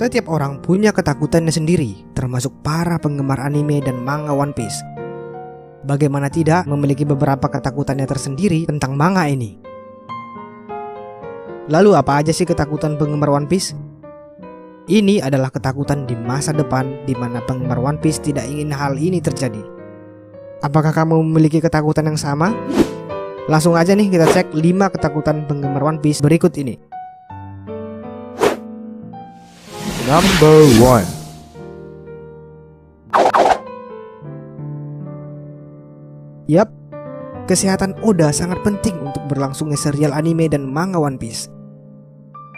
Setiap orang punya ketakutannya sendiri, termasuk para penggemar anime dan manga One Piece. Bagaimana tidak memiliki beberapa ketakutannya tersendiri tentang manga ini. Lalu apa aja sih ketakutan penggemar One Piece? Ini adalah ketakutan di masa depan di mana penggemar One Piece tidak ingin hal ini terjadi. Apakah kamu memiliki ketakutan yang sama? Langsung aja nih kita cek 5 ketakutan penggemar One Piece berikut ini. Number 1. Yap, kesehatan Oda sangat penting untuk berlangsungnya serial anime dan manga One Piece.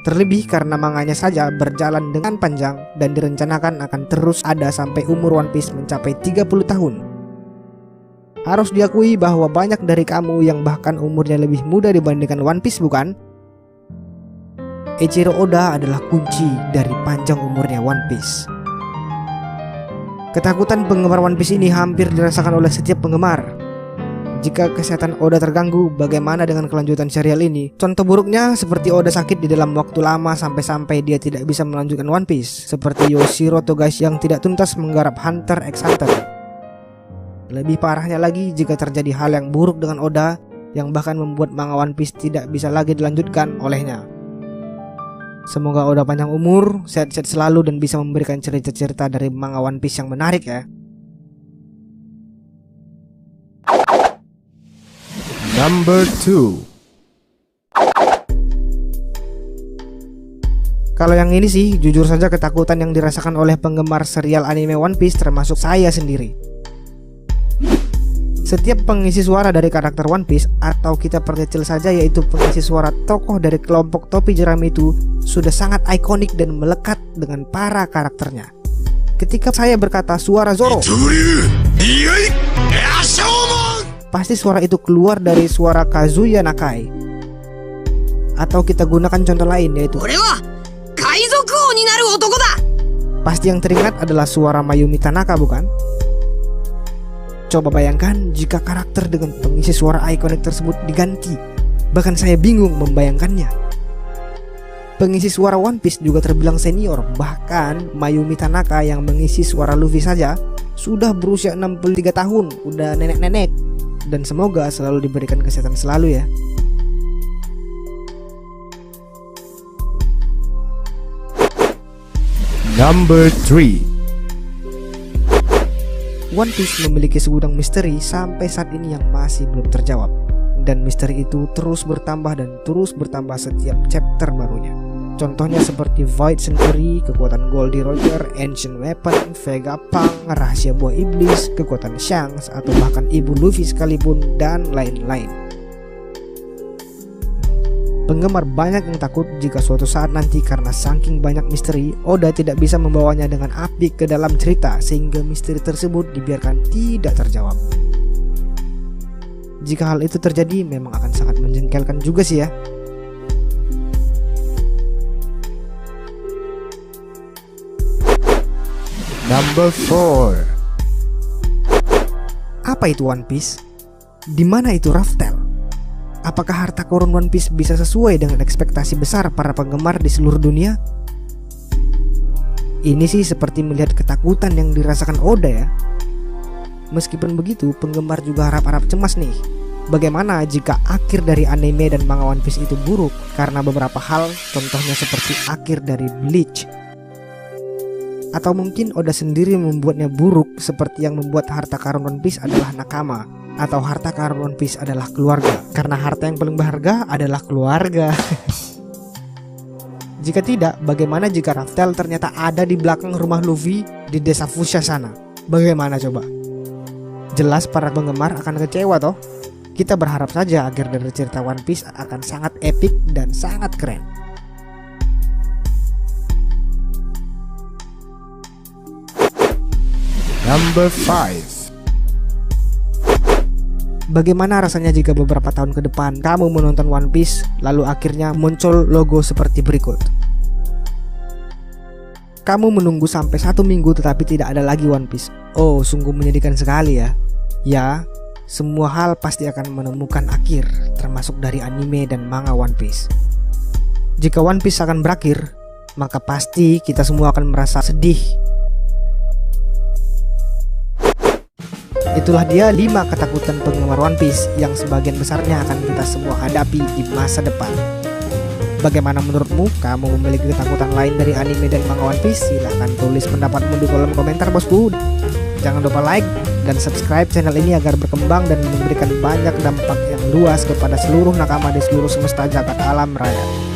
Terlebih karena manganya saja berjalan dengan panjang dan direncanakan akan terus ada sampai umur One Piece mencapai 30 tahun. Harus diakui bahwa banyak dari kamu yang bahkan umurnya lebih muda dibandingkan One Piece, bukan? Eiichiro Oda adalah kunci dari panjang umurnya One Piece. Ketakutan penggemar One Piece ini hampir dirasakan oleh setiap penggemar. Jika kesehatan Oda terganggu, bagaimana dengan kelanjutan serial ini? Contoh buruknya seperti Oda sakit di dalam waktu lama sampai dia tidak bisa melanjutkan One Piece, seperti Yoshiro Togashi yang tidak tuntas menggarap Hunter x Hunter. Lebih parahnya lagi jika terjadi hal yang buruk dengan Oda yang bahkan membuat manga One Piece tidak bisa lagi dilanjutkan olehnya. Semoga Oda panjang umur, sehat-sehat selalu dan bisa memberikan cerita-cerita dari manga One Piece yang menarik ya. Number 2. Kalau yang ini sih jujur saja ketakutan yang dirasakan oleh penggemar serial anime One Piece termasuk saya sendiri. Setiap pengisi suara dari karakter One Piece atau kita perkecil saja yaitu pengisi suara tokoh dari kelompok topi jerami itu sudah sangat ikonik dan melekat dengan para karakternya. Ketika saya berkata suara Zoro, pasti suara itu keluar dari suara Kazuya Nakai. Atau kita gunakan contoh lain yaitu pasti yang teringat adalah suara Mayumi Tanaka, bukan? Coba bayangkan jika karakter dengan pengisi suara ikonik tersebut diganti. Bahkan saya bingung membayangkannya. Pengisi suara One Piece juga terbilang senior. Bahkan Mayumi Tanaka yang mengisi suara Luffy saja sudah berusia 63 tahun, udah nenek-nenek. Dan semoga selalu diberikan kesehatan selalu ya. Number 3. One Piece memiliki segudang misteri sampai saat ini yang masih belum terjawab. Dan misteri itu terus bertambah dan terus bertambah setiap chapter barunya. Contohnya seperti Void Century, kekuatan Goldie Roger, Ancient Weapon, Vegapunk, rahasia buah iblis, kekuatan Shanks, atau bahkan ibu Luffy sekalipun, dan lain-lain. Penggemar banyak yang takut jika suatu saat nanti karena saking banyak misteri, Oda tidak bisa membawanya dengan apik ke dalam cerita sehingga misteri tersebut dibiarkan tidak terjawab. Jika hal itu terjadi memang akan sangat menjengkelkan juga sih ya. Number 4. Apa itu One Piece? Di mana itu Raftel? Apakah harta karun One Piece bisa sesuai dengan ekspektasi besar para penggemar di seluruh dunia? Ini sih seperti melihat ketakutan yang dirasakan Oda ya. Meskipun begitu, penggemar juga harap-harap cemas nih. Bagaimana jika akhir dari anime dan manga One Piece itu buruk karena beberapa hal, contohnya seperti akhir dari Bleach. Atau mungkin Oda sendiri membuatnya buruk seperti yang membuat harta karun One Piece adalah nakama, atau harta karun One Piece adalah keluarga, karena harta yang paling berharga adalah keluarga. Jika tidak, bagaimana jika Raftel ternyata ada di belakang rumah Luffy di desa Fushia sana? Bagaimana coba? Jelas para penggemar akan kecewa toh. Kita berharap saja akhir dari cerita One Piece akan sangat epik dan sangat keren. Number 5. Bagaimana rasanya jika beberapa tahun ke depan kamu menonton One Piece lalu akhirnya muncul logo seperti berikut? Kamu menunggu sampai 1 minggu tetapi tidak ada lagi One Piece. Oh, sungguh menyedihkan sekali ya. Ya, semua hal pasti akan menemukan akhir, termasuk dari anime dan manga One Piece. Jika One Piece akan berakhir, maka pasti kita semua akan merasa sedih. Itulah dia 5 ketakutan penggemar One Piece yang sebagian besarnya akan kita semua hadapi di masa depan. Bagaimana menurutmu? Kamu memiliki ketakutan lain dari anime dan manga One Piece? Silahkan tulis pendapatmu di kolom komentar bosku. Jangan lupa like dan subscribe channel ini agar berkembang dan memberikan banyak dampak yang luas kepada seluruh nakama di seluruh semesta jagat alam raya.